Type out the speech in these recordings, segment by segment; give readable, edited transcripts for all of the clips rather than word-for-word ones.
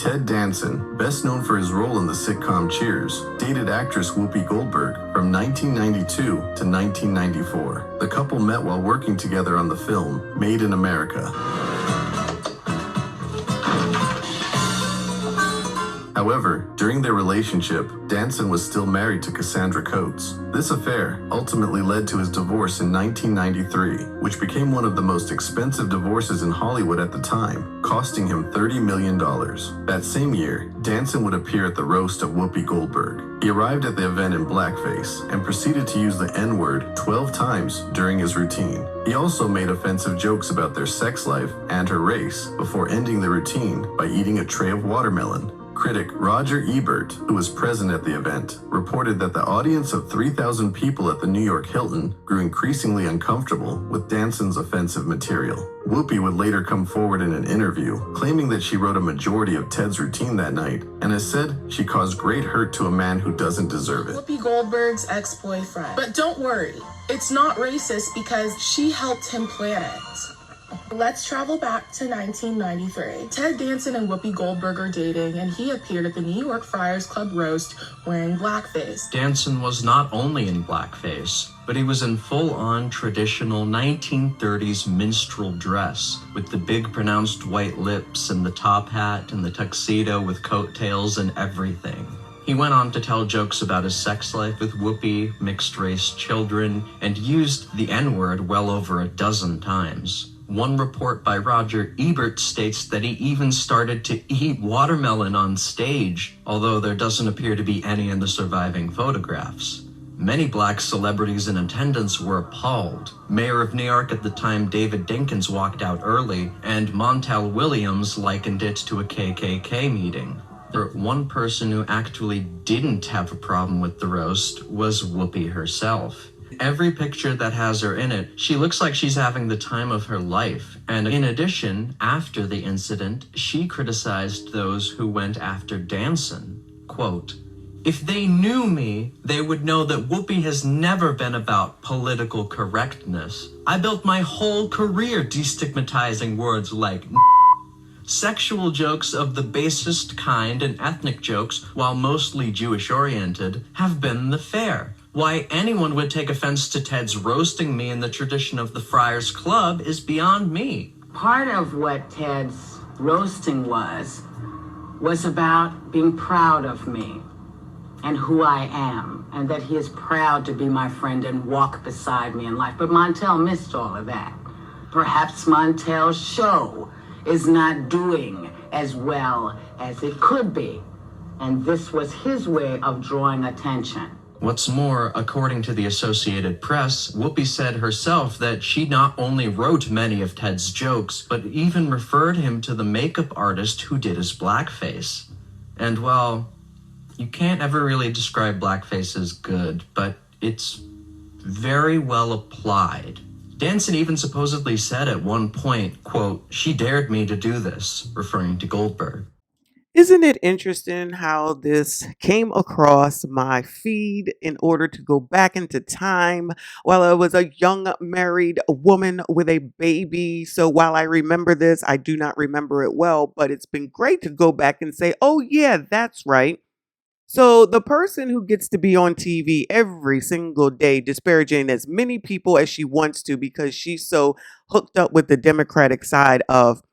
Ted Danson, best known for his role in the sitcom Cheers, dated actress Whoopi Goldberg from 1992 to 1994. The couple met while working together on the film Made in America. However, during their relationship, Danson was still married to Cassandra Coates. This affair ultimately led to his divorce in 1993, which became one of the most expensive divorces in Hollywood at the time, costing him $30 million. That same year, Danson would appear at the roast of Whoopi Goldberg. He arrived at the event in blackface and proceeded to use the N-word 12 times during his routine. He also made offensive jokes about their sex life and her race before ending the routine by eating a tray of watermelon. Critic Roger Ebert, who was present at the event, reported that the audience of 3,000 people at the New York Hilton grew increasingly uncomfortable with Danson's offensive material. Whoopi would later come forward in an interview, claiming that she wrote a majority of Ted's routine that night, and has said she caused great hurt to a man who doesn't deserve it. Whoopi Goldberg's ex-boyfriend. But don't worry, it's not racist because she helped him plan it. Let's travel back to 1993. Ted Danson and Whoopi Goldberg are dating, and he appeared at the New York Friars Club roast wearing blackface. Danson was not only in blackface, but he was in full-on traditional 1930s minstrel dress, with the big pronounced white lips and the top hat and the tuxedo with coattails and everything. He went on to tell jokes about his sex life with Whoopi, mixed-race children, and used the N-word well over a dozen times. One report by Roger Ebert states that he even started to eat watermelon on stage, although there doesn't appear to be any in the surviving photographs. Many black celebrities in attendance were appalled. Mayor of New York at the time, David Dinkins, walked out early, and Montel Williams likened it to a KKK meeting. The one person who actually didn't have a problem with the roast was Whoopi herself. Every picture that has her in it, she looks like she's having the time of her life. And in addition, after the incident, she criticized those who went after Danson. Quote, "If they knew me, they would know that Whoopi has never been about political correctness. I built my whole career destigmatizing words like sexual jokes of the basest kind and ethnic jokes, while mostly Jewish-oriented, have been the fare. Why anyone would take offense to Ted's roasting me in the tradition of the Friars Club is beyond me." Part of what Ted's roasting was about being proud of me and who I am, and that he is proud to be my friend and walk beside me in life. But Montel missed all of that. Perhaps Montel's show is not doing as well as it could be, and this was his way of drawing attention. What's more, according to the Associated Press, Whoopi said herself that she not only wrote many of Ted's jokes, but even referred him to the makeup artist who did his blackface. And well, you can't ever really describe blackface as good, but it's very well applied. Danson even supposedly said at one point, quote, "She dared me to do this," referring to Goldberg. Isn't it interesting how this came across my feed in order to go back into time while I was a young married woman with a baby? So while I remember this, I do not remember it well, but it's been great to go back and say, oh yeah, that's right. So the person who gets to be on TV every single day disparaging as many people as she wants to because she's so hooked up with the Democratic side of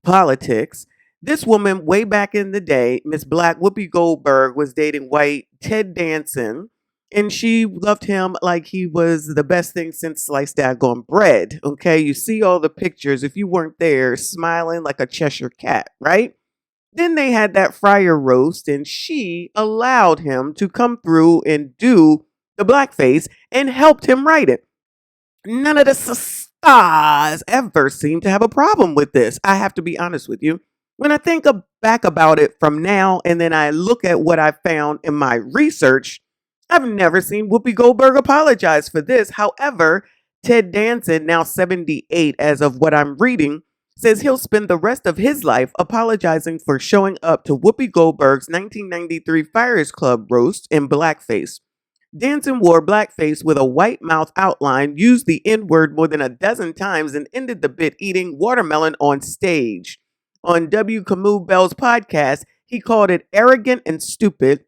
politics. This woman, way back in the day, Miss Black Whoopi Goldberg, was dating white Ted Danson, and she loved him like he was the best thing since sliced daggone bread. Okay, you see all the pictures, if you weren't there, smiling like a Cheshire cat, right? Then they had that fryer roast, and she allowed him to come through and do the blackface and helped him write it. None of the stars ever seemed to have a problem with this. I have to be honest with you. When I think back about it from now and then I look at what I found in my research, I've never seen Whoopi Goldberg apologize for this. However, Ted Danson, now 78 as of what I'm reading, says he'll spend the rest of his life apologizing for showing up to Whoopi Goldberg's 1993 Friars Club roast in blackface. Danson wore blackface with a white mouth outline, used the N-word more than a dozen times, and ended the bit eating watermelon on stage. On W. Camus Bell's podcast, He called it arrogant and stupid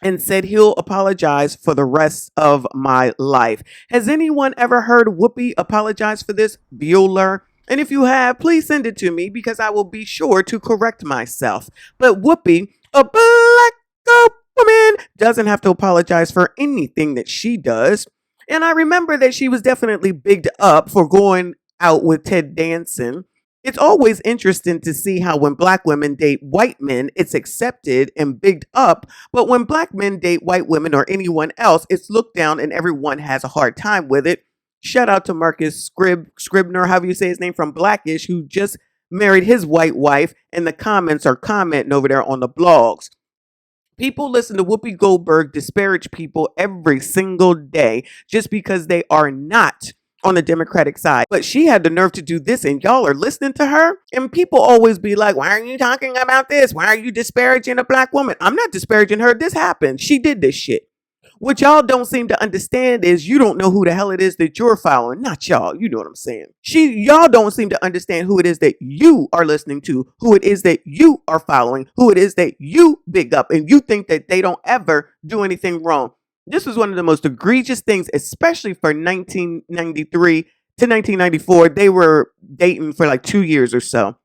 and said he'll apologize for the rest of my life. Has anyone ever heard Whoopi apologize for this? Bueller? And if you have, please send it to me because I will be sure to correct myself. But Whoopi, a black woman, doesn't have to apologize for anything that she does. And I remember that she was definitely bigged up for going out with Ted Danson. It's always interesting to see how when black women date white men, it's accepted and bigged up. But when black men date white women or anyone else, it's looked down and everyone has a hard time with it. Shout out to Marcus Scribner, however you say his name, from Blackish, who just married his white wife, and the comments are commenting over there on the blogs. People listen to Whoopi Goldberg disparage people every single day just because they are not on the Democratic side. But she had the nerve to do this, and y'all are listening to her. And people always be like, why are you talking about this? Why are you disparaging a black woman? I'm not disparaging her. This happened. She did this shit. What y'all don't seem to understand is you don't know who the hell it is that you're following. Not y'all. You know what I'm saying. Y'all don't seem to understand who it is that you are listening to, who it is that you are following, who it is that you big up, and you think that they don't ever do anything wrong. This was one of the most egregious things, especially for 1993 to 1994. They were dating for like 2 years or so.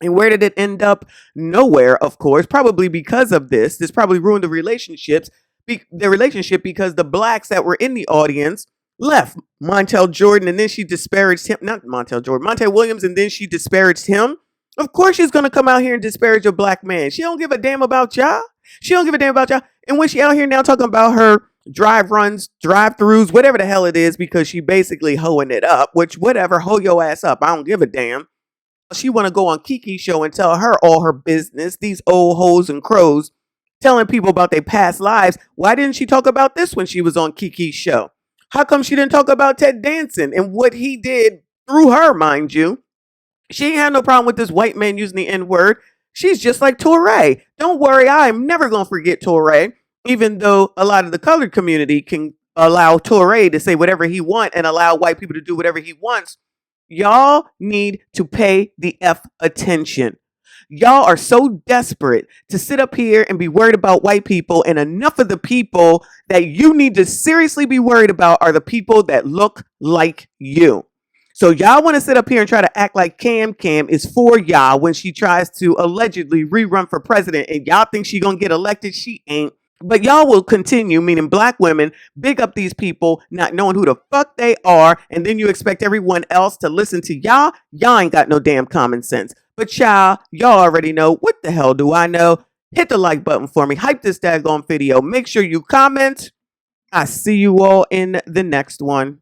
And where did it end up? Nowhere, of course, probably because of this. This probably ruined the relationship because the blacks that were in the audience left Montel Jordan, and then she disparaged him. Not Montel Jordan, Montel Williams, and then she disparaged him. Of course she's going to come out here and disparage a black man. She don't give a damn about y'all. She don't give a damn about y'all. And when she out here now talking about her drive-throughs, whatever the hell it is, because she basically hoeing it up, which whatever, hoe your ass up. I don't give a damn. She want to go on Kiki's show and tell her all her business. These old hoes and crows telling people about their past lives. Why didn't she talk about this when she was on Kiki's show? How come she didn't talk about Ted Danson and what he did through her, mind you? She ain't had no problem with this white man using the N-word. She's just like Touré. Don't worry, I'm never going to forget Touré, even though a lot of the colored community can allow Touré to say whatever he wants and allow white people to do whatever he wants. Y'all need to pay the F attention. Y'all are so desperate to sit up here and be worried about white people, and enough of the people that you need to seriously be worried about are the people that look like you. So y'all want to sit up here and try to act like Cam is for y'all when she tries to allegedly rerun for president, and y'all think she gonna get elected. She ain't. But y'all will continue, meaning black women, big up these people, not knowing who the fuck they are, and then you expect everyone else to listen to y'all. Y'all ain't got no damn common sense. But y'all already know. What the hell do I know? Hit the like button for me. Hype this daggone video. Make sure you comment. I see you all in the next one.